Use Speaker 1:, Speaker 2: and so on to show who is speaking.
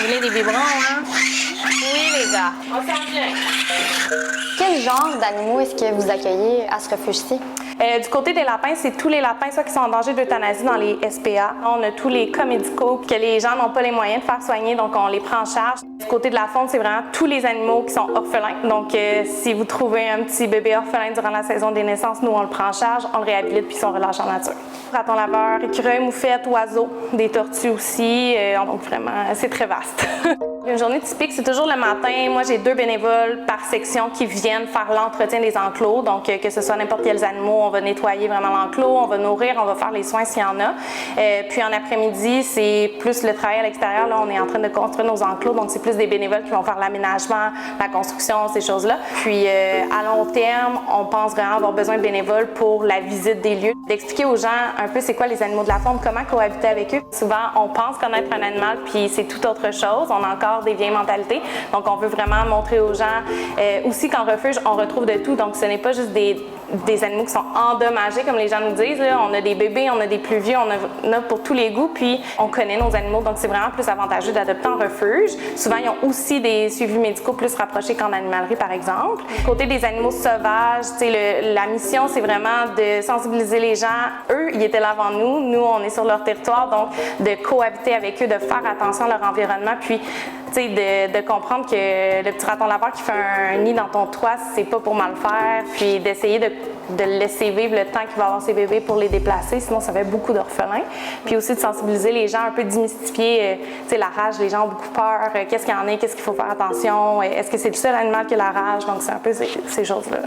Speaker 1: voulez des biberons, hein? Oui, les gars. On s'en vient.
Speaker 2: Quel genre d'animaux est-ce que vous accueillez à ce refuge-ci?
Speaker 1: Du côté des lapins, c'est tous les lapins soit qui sont en danger d'euthanasie dans les SPA. On a tous les cas médicaux que les gens n'ont pas les moyens de faire soigner, donc on les prend en charge. Du côté de la faune, c'est vraiment tous les animaux qui sont orphelins. Donc, si vous trouvez un petit bébé orphelin durant la saison des naissances, nous, on le prend en charge, on le réhabilite puis on relâche en nature. Raton laveur, écureuil, moufette, oiseaux, des tortues aussi. Donc, vraiment, c'est très vaste. Une journée typique, c'est toujours le matin. Moi, j'ai 2 bénévoles par section qui viennent faire l'entretien des enclos. Donc, que ce soit n'importe quels animaux, on va nettoyer vraiment l'enclos, on va nourrir, on va faire les soins s'il y en a. Puis en après-midi, c'est plus le travail à l'extérieur. Là, on est en train de construire nos enclos. Donc, c'est plus des bénévoles qui vont faire l'aménagement, la construction, ces choses-là. Puis, à long terme, on pense vraiment avoir besoin de bénévoles pour la visite des lieux. D'expliquer aux gens un peu c'est quoi les animaux de la faune, comment cohabiter avec eux. Souvent, on pense connaître un animal, puis c'est tout autre chose. On a encore des vieilles mentalités. Donc, on veut vraiment montrer aux gens aussi qu'en refuge, on retrouve de tout. Donc, ce n'est pas juste des animaux qui sont endommagés, comme les gens nous disent. Là. On a des bébés, on a des plus vieux, on a pour tous les goûts, puis on connaît nos animaux. Donc, c'est vraiment plus avantageux d'adopter en refuge. Souvent, ils ont aussi des suivis médicaux plus rapprochés qu'en animalerie, par exemple. Côté des animaux sauvages, la mission, c'est vraiment de sensibiliser les gens. Eux, ils étaient là avant nous. Nous, on est sur leur territoire. Donc, de cohabiter avec eux, de faire attention à leur environnement, puis de comprendre que le petit raton laveur qui fait un nid dans ton toit, c'est pas pour mal faire, puis d'essayer de le laisser vivre le temps qu'il va avoir ses bébés pour les déplacer, sinon ça fait beaucoup d'orphelins. Puis aussi de sensibiliser les gens, un peu démystifier la rage, les gens ont beaucoup peur, qu'est-ce qu'il y en a, qu'est-ce qu'il faut faire attention, est-ce que c'est le seul animal qui a la rage, donc c'est un peu ces choses-là.